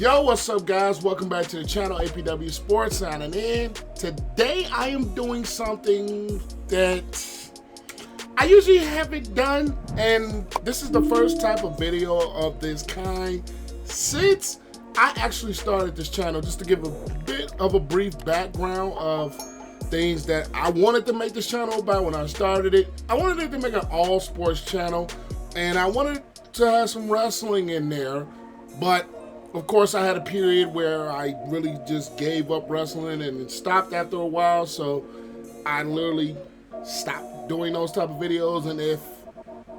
Yo, what's up guys? Welcome back to the channel, APW Sports signing in. Today I am doing something that I usually haven't done, and this is the first type of video of this kind since I actually started this channel. Just to give a bit of a brief background of things that I wanted to make this channel about when I started it. I wanted it to make an all sports channel, and I wanted to have some wrestling in there, but of course I had a period where I really just gave up wrestling and stopped after a while, so I literally stopped doing those type of videos. And if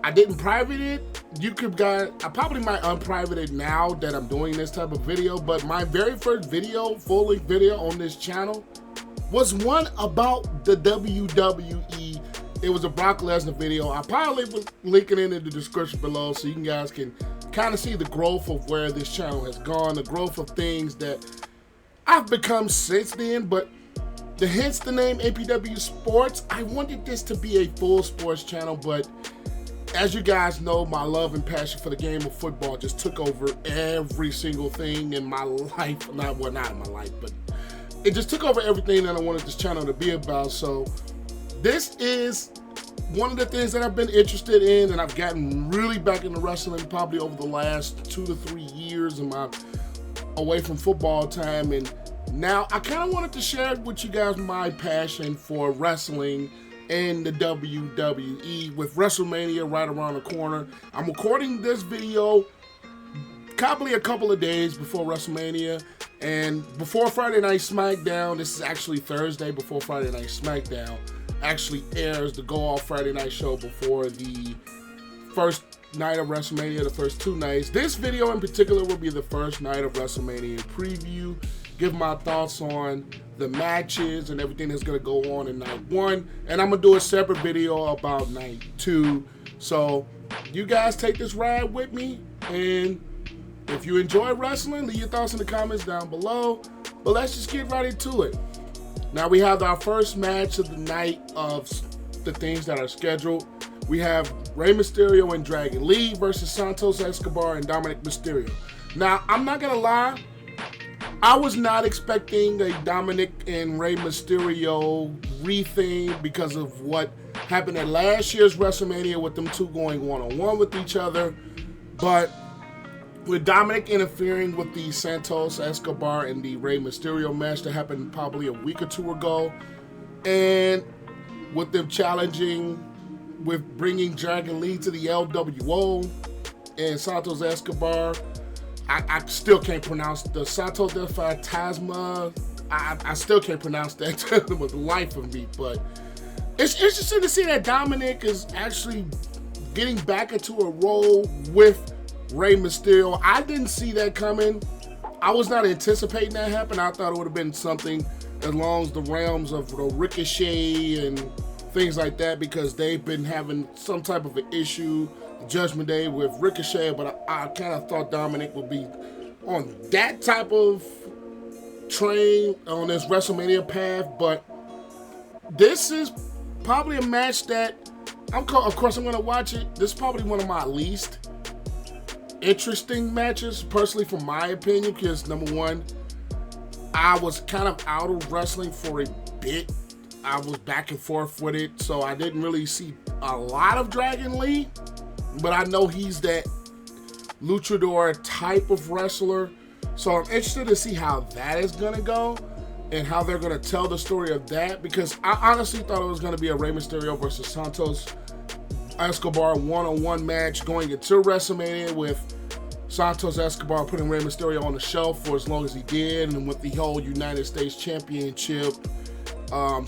I didn't private it, I probably might unprivate it now that I'm doing this type of video. But my very first video, full-length video on this channel, was one about the WWE. It was a Brock Lesnar video. I probably will link it in the description below so you guys can kind of see the growth of where this channel has gone, the growth of things that I've become since then. But hence the name APW Sports. I wanted this to be a full sports channel, but as you guys know, my love and passion for the game of football just took over every single thing in my life. Not in my life, but it just took over everything that I wanted this channel to be about. So this is one of the things that I've been interested in, and I've gotten really back into wrestling probably over the last 2 to 3 years of my away from football time. And now I kind of wanted to share with you guys my passion for wrestling and the WWE with Wrestlemania right around the corner. I'm recording this video probably a couple of days before Wrestlemania and before Friday Night Smackdown. This is actually Thursday before Friday Night Smackdown actually airs, the Go Off Friday Night show before the first night of Wrestlemania, the first 2 nights. This video in particular will be the first night of Wrestlemania preview, give my thoughts on the matches and everything that's going to go on in night 1, and I'm going to do a separate video about night 2. So you guys take this ride with me, and if you enjoy wrestling, leave your thoughts in the comments down below. But let's just get right into it. Now we have our first match of the night of the things that are scheduled. We have Rey Mysterio and Dragon Lee versus Santos Escobar and Dominic Mysterio. Now, I'm not gonna lie, I was not expecting a Dominic and Rey Mysterio re-theme because of what happened at last year's WrestleMania with them two going one-on-one with each other. But with Dominic interfering with the Santos Escobar and the Rey Mysterio match that happened probably a week or 2 ago, and with them challenging with bringing Dragon Lee to the LWO and Santos Escobar, I still can't pronounce the Santos de Fantasma. I still can't pronounce that with the life of me, but it's interesting to see that Dominic is actually getting back into a role with Rey Mysterio. I didn't see that coming. I was not anticipating that happen. I thought it would have been something along the realms of the Ricochet and things like that, because they've been having some type of an issue, Judgment Day, with Ricochet. But I kind of thought Dominic would be on that type of train on this WrestleMania path. But this is probably a match that of course I'm going to watch it. This is probably one of my least interesting matches, personally, from my opinion, because number one, I was kind of out of wrestling for a bit. I was back and forth with it, so I didn't really see a lot of Dragon Lee, but I know he's that luchador type of wrestler, so I'm interested to see how that is gonna go and how they're gonna tell the story of that, because I honestly thought it was gonna be a Rey Mysterio versus Santos Escobar one-on-one match going into WrestleMania, with Santos Escobar putting Rey Mysterio on the shelf for as long as he did, and with the whole United States Championship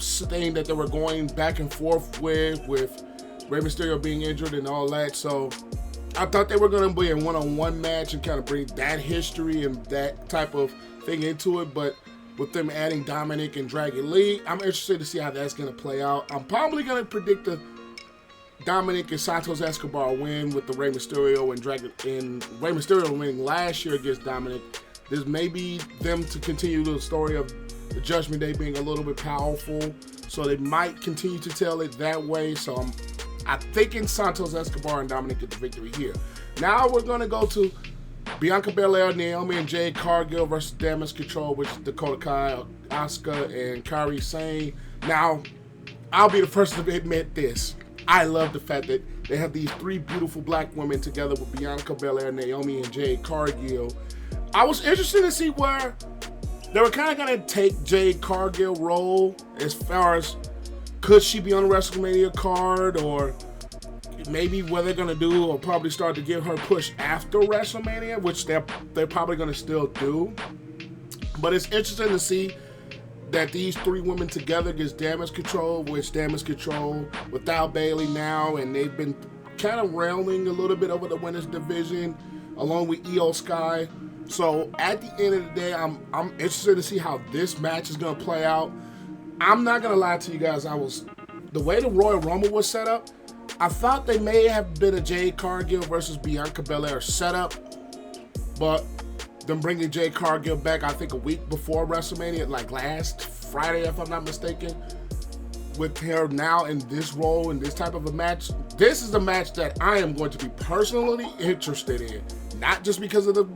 thing that they were going back and forth with Rey Mysterio being injured and all that. So I thought they were going to be a one-on-one match and kind of bring that history and that type of thing into it, but with them adding Dominic and Dragon Lee, I'm interested to see how that's going to play out. I'm probably going to predict the Dominic and Santos Escobar win, with the Rey Mysterio and Rey Mysterio winning last year against Dominic. This may be them to continue the story of the Judgment Day being a little bit powerful, so they might continue to tell it that way. So I'm thinking Santos Escobar and Dominic get the victory here. Now we're going to go to Bianca Belair, Naomi, and Jade Cargill versus Damage Control, which is Dakota Kai, Asuka, and Kairi Sane. Now, I'll be the first to admit this. I love the fact that they have these three beautiful black women together with Bianca Belair, Naomi, and Jade Cargill. I was interested to see where they were kind of going to take Jade Cargill's role as far as could she be on the WrestleMania card, or maybe what they're going to do or probably start to give her a push after WrestleMania, which they're probably going to still do. But it's interesting to see that these three women together gets Damage Control, which Damage Control without Bayley now, and they've been kind of railing a little bit over the women's division along with Io Sky. So at the end of the day, I'm interested to see how this match is going to play out. I'm not going to lie to you guys. The way the Royal Rumble was set up, I thought they may have been a Jade Cargill versus Bianca Belair setup, but them bringing Jade Cargill back, I think a week before WrestleMania, like last Friday, if I'm not mistaken, with her now in this role, in this type of a match, this is a match that I am going to be personally interested in. Not just because of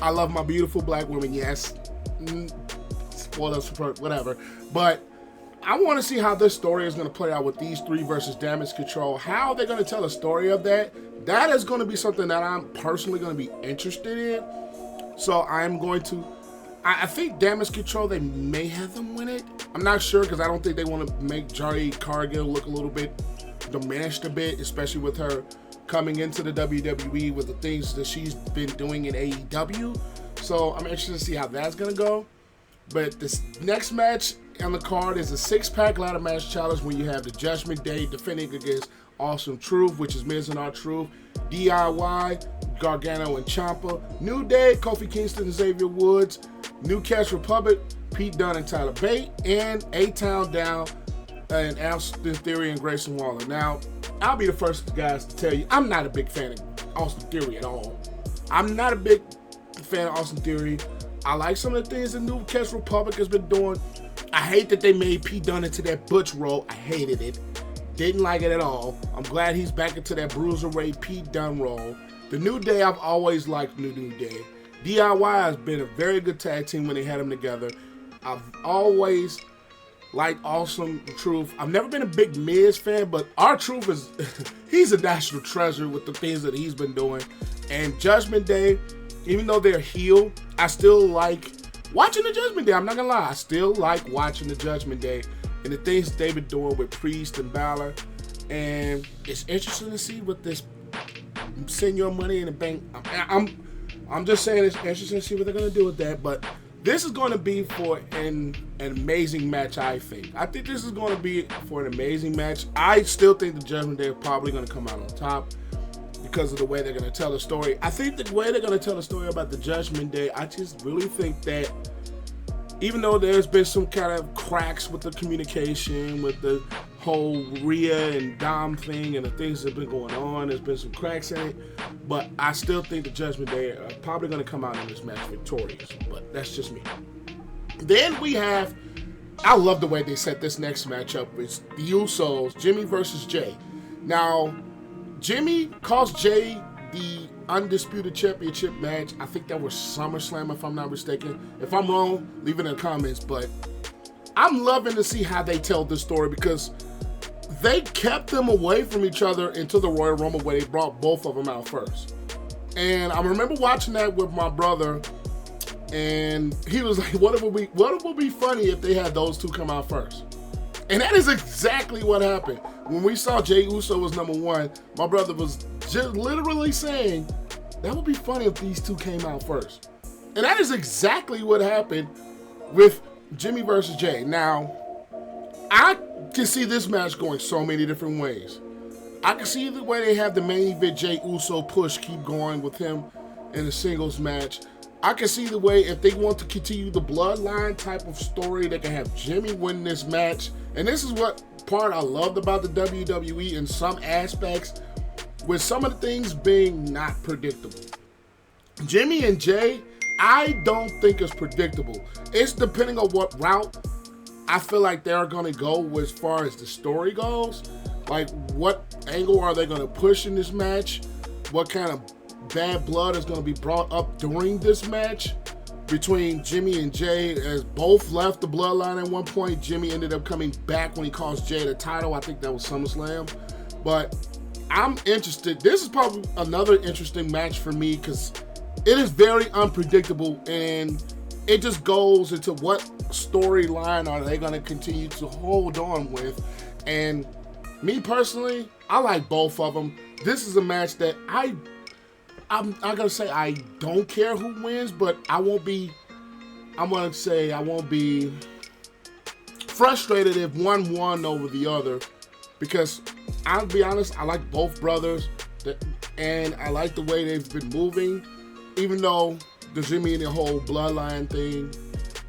I love my beautiful black women, yes, spoilers, whatever, but I want to see how this story is going to play out with these three versus Damage Control. How they're going to tell a story of that. That is going to be something that I'm personally going to be interested in. So I'm going to, I think Damage Control, they may have them win it. I'm not sure because I don't think they want to make Jade Cargill look a little bit diminished a bit, especially with her coming into the WWE with the things that she's been doing in AEW. So I'm interested to see how that's going to go. But this next match on the card is a six-pack ladder match challenge when you have the Judgment Day defending against Awesome Truth, which is Miz and R-Truth, DIY, Gargano and Ciampa, New Day, Kofi Kingston and Xavier Woods, New Cash Republic, Pete Dunne and Tyler Bate, and A-Town Down and Austin Theory and Grayson Waller. Now, I'll be the first guys to tell you, I'm not a big fan of Austin Theory at all. I'm not a big fan of Austin Theory. I like some of the things the New Cash Republic has been doing. I hate that they made Pete Dunne into that Butch role. I hated it. Didn't like it at all. I'm glad he's back into that Bruiserweight Pete Dunne role. The New Day, I've always liked New Day. DIY has been a very good tag team when they had them together. I've always liked Awesome Truth. I've never been a big Miz fan, but R-Truth is, he's a national treasure with the things that he's been doing. And Judgment Day, even though they're heel, I still like watching the Judgment Day. I'm not gonna lie, I still like watching the Judgment Day and the things they've been doing with Priest and Balor. And it's interesting to see what this send your money in the bank. I'm just saying it's interesting to see what they're gonna do with that. But this is going to be for an amazing match, I think. I think this is going to be for an amazing match. I still think the Judgment Day are probably going to come out on top because of the way they're going to tell the story. I think the way they're going to tell the story about the Judgment Day, I just really think that even though there's been some kind of cracks with the communication, with the whole Rhea and Dom thing and the things that have been going on, there's been some cracks in it, but I still think the Judgment Day are probably going to come out in this match victorious, but that's just me. Then we have, I love the way they set this next matchup. It's the Usos, Jimmy versus Jay. Now, Jimmy cost Jay the Undisputed Championship match. I think that was SummerSlam, if I'm not mistaken. If I'm wrong, leave it in the comments, but I'm loving to see how they tell this story because they kept them away from each other until the Royal Rumble where they brought both of them out first. And I remember watching that with my brother, and he was like, what would be funny if they had those two come out first? And that is exactly what happened. When we saw Jey Uso was number one, my brother was just literally saying, that would be funny if these two came out first. And that is exactly what happened with Jimmy versus Jay. Now, I can see this match going so many different ways. I can see the way they have the main event Jey Uso push keep going with him in a singles match. I can see the way if they want to continue the Bloodline type of story, they can have Jimmy win this match. And this is what part I loved about the WWE in some aspects, with some of the things being not predictable. Jimmy and Jay, I don't think is predictable. It's depending on what route I feel like they're going to go as far as the story goes. Like, what angle are they going to push in this match? What kind of bad blood is going to be brought up during this match between Jimmy and Jay, as both left the Bloodline at one point. Jimmy ended up coming back when he cost Jay the title. I think that was SummerSlam. But I'm interested. This is probably another interesting match for me because it is very unpredictable, and it just goes into what storyline are they going to continue to hold on with. And me personally, I like both of them. This is a match that I'm gonna say I don't care who wins, but I won't be frustrated if one won over the other, because I'll be honest, I like both brothers, and I like the way they've been moving, even though the Jimmy and the whole Bloodline thing,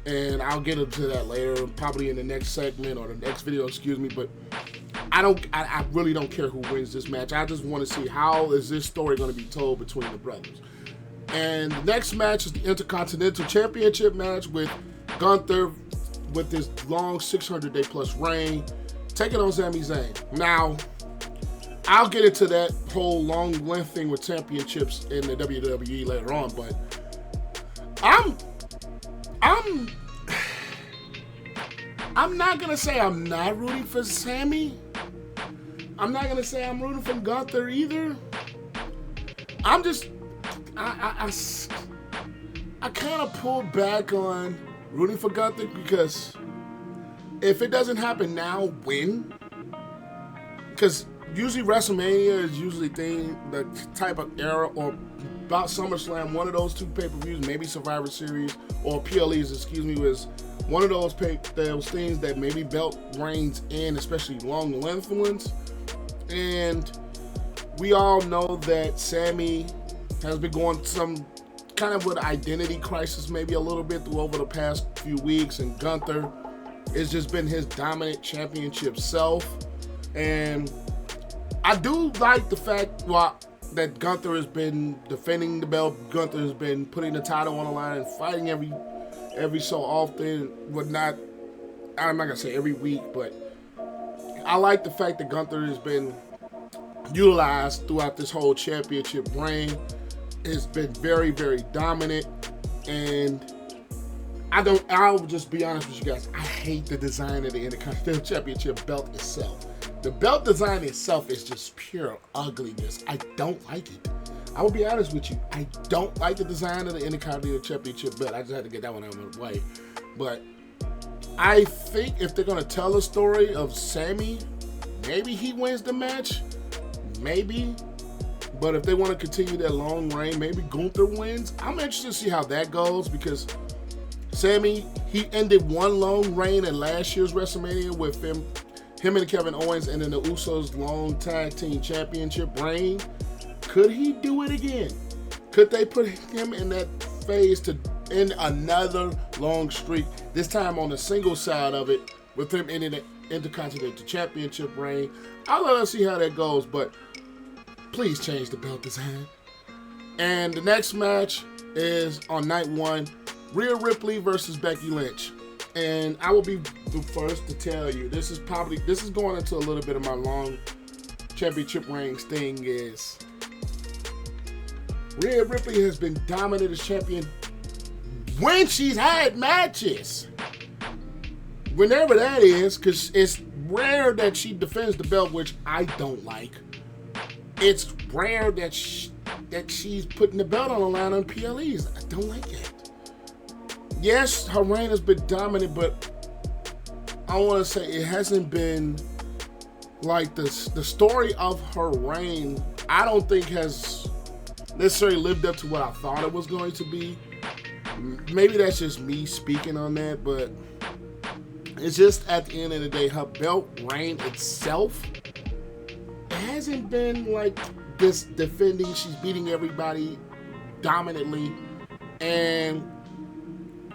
and I'll get into that later, probably in the next segment or the next video, excuse me, but I really don't care who wins this match. I just want to see how is this story going to be told between the brothers. And the next match is the Intercontinental Championship match with Gunther with this long 600-day plus reign, taking on Sami Zayn. Now, I'll get into that whole long length thing with championships in the WWE later on, but I'm not going to say I'm not rooting for Sami. I'm not going to say I'm rooting for Gunther either. I'm just, I kind of pulled back on rooting for Gunther because if it doesn't happen now, when? Because usually WrestleMania is usually the type of era, or about SummerSlam, one of those two pay-per-views, maybe Survivor Series or PLEs, excuse me, was one of those things that maybe belt reigns in, especially long length ones. And we all know that Sami has been going some kind of an identity crisis, maybe a little bit over the past few weeks, and Gunther has just been his dominant championship self. And I do like the fact that Gunther has been defending the belt. Gunther has been putting the title on the line and fighting every so often. I'm not gonna say every week, but I like the fact that Gunther has been utilized throughout this whole championship reign. It's been very, very dominant, and I'll just be honest with you guys, I hate the design of the Intercontinental Championship belt itself. The belt design itself is just pure ugliness. I don't like it. I will be honest with you, I don't like the design of the Intercontinental Championship belt. I just had to get that one out of the way. But I think if they're going to tell a story of Sami, maybe he wins the match. Maybe. But if they want to continue that long reign, maybe Gunther wins. I'm interested to see how that goes, because Sami, he ended one long reign at last year's WrestleMania with him and Kevin Owens, and then the Usos' long tag team championship reign. Could he do it again? Could they put him in that phase to end another long streak, this time on the single side of it, with him ending the Intercontinental Championship reign? I'll let us see how that goes, but please change the belt design. And the next match is on night one, Rhea Ripley versus Becky Lynch. And I will be the first to tell you, this is going into a little bit of my long championship reigns thing, is Rhea Ripley has been dominant as champion when she's had matches. Whenever that is, because it's rare that she defends the belt, which I don't like. It's rare that she's putting the belt on the line on PLEs. I don't like it. Yes, her reign has been dominant, but I want to say it hasn't been like the story of her reign. I don't think has necessarily lived up to what I thought it was going to be. Maybe that's just me speaking on that, but it's just at the end of the day, her belt reign itself, it hasn't been like this defending. She's beating everybody dominantly, and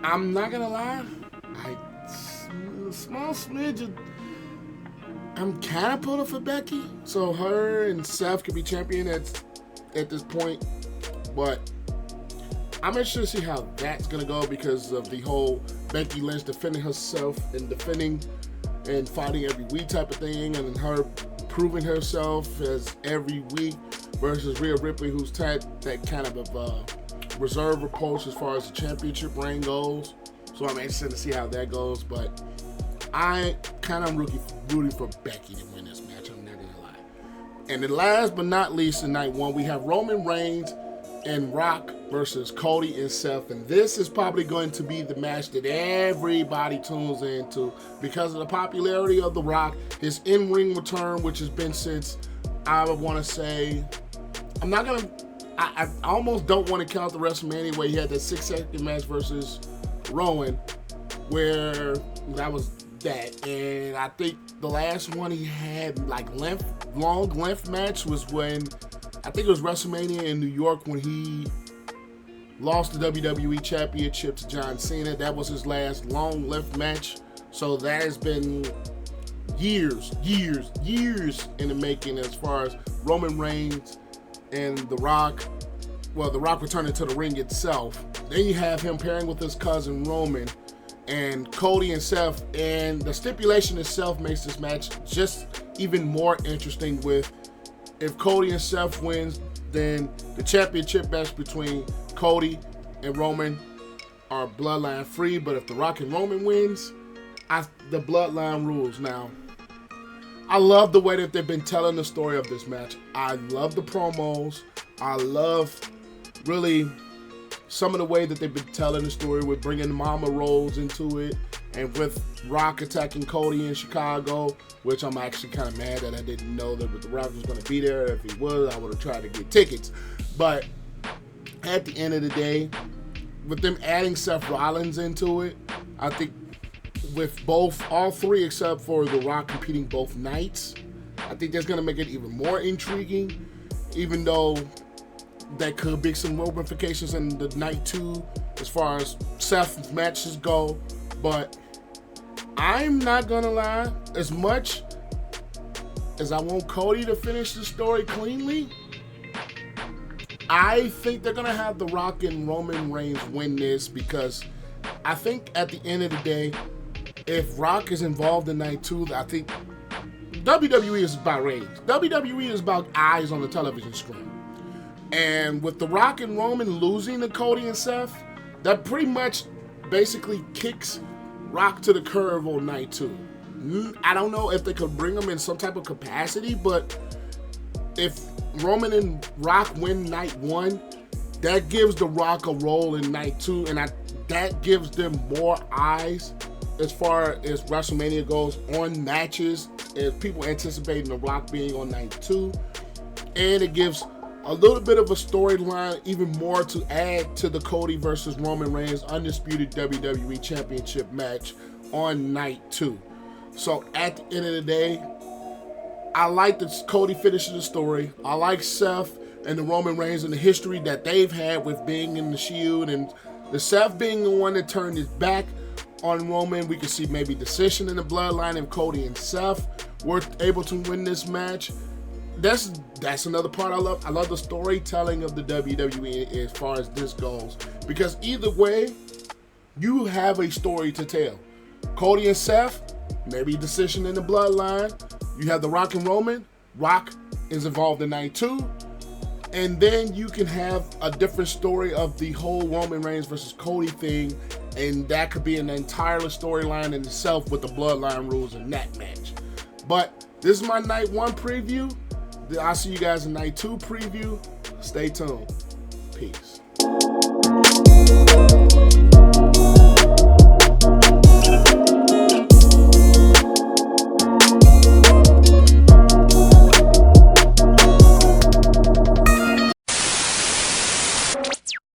I'm not gonna lie, small smidge, I'm kind of pulling for Becky, so her and Seth could be champion at this point, but I'm interested to see how that's gonna go because of the whole Becky Lynch defending herself and defending and fighting every week type of thing, and her proving herself as every week versus Rhea Ripley, who's had that kind of reserve approach as far as the championship reign goes. So I'm interested to see how that goes. But I kind of rooting for Becky to win this match. I'm not going to lie. And then last but not least, in night one, we have Roman Reigns and Rock versus Cody and Seth. And this is probably going to be the match that everybody tunes into because of the popularity of The Rock, his in-ring return, which has been since, I would want to say, I almost don't want to count the WrestleMania where he had that 6-second match versus Rowan, where that was that. And I think the last one he had like long length match was when, I think it was WrestleMania in New York when he lost the WWE Championship to John Cena. That was his last long length match. So that has been years in the making as far as Roman Reigns and The Rock. Well, The Rock returning to the ring itself. Then you have him pairing with his cousin Roman and Cody and Seth. And the stipulation itself makes this match just even more interesting with, if Cody and Seth wins, then the championship match between Cody and Roman are bloodline free. But if The Rock and Roman wins, the bloodline rules. Now, I love the way that they've been telling the story of this match. I love the promos. I love really some of the way that they've been telling the story with bringing Mama Rhodes into it, and with Rock attacking Cody in Chicago, which I'm actually kind of mad that I didn't know that The Rock was going to be there. If he was, I would have tried to get tickets. But at the end of the day, with them adding Seth Rollins into it, I think with all three except for The Rock competing both nights, I think that's going to make it even more intriguing, even though there could be some ramifications in the night two as far as Seth's matches go. But I'm not gonna lie, as much as I want Cody to finish the story cleanly, I think they're gonna have The Rock and Roman Reigns win this, because I think at the end of the day, if Rock is involved in night two, I think WWE is about ratings. WWE is about eyes on the television screen. And with The Rock and Roman losing to Cody and Seth, that pretty much basically kicks Rock to the curve on night two. I don't know if they could bring him in some type of capacity, but if Roman and Rock win night one, that gives The Rock a role in night two, and that gives them more eyes as far as WrestleMania goes on matches, as people anticipating The Rock being on night two. And it gives a little bit of a storyline, even more to add to the Cody versus Roman Reigns Undisputed WWE Championship match on night two. So at the end of the day, I like that Cody finishes the story. I like Seth and the Roman Reigns and the history that they've had with being in the Shield, and the Seth being the one that turned his back on Roman. We can see maybe decision in the bloodline if Cody and Seth were able to win this match. That's another part I love. I love the storytelling of the WWE as far as this goes, because either way, you have a story to tell. Cody and Seth, maybe decision in the bloodline. You have The Rock and Roman. Rock is involved in night two. And then you can have a different story of the whole Roman Reigns versus Cody thing, and that could be an entire storyline in itself with the bloodline rules in that match. But this is my night one preview. I'll see you guys in night two preview. Stay tuned. Peace.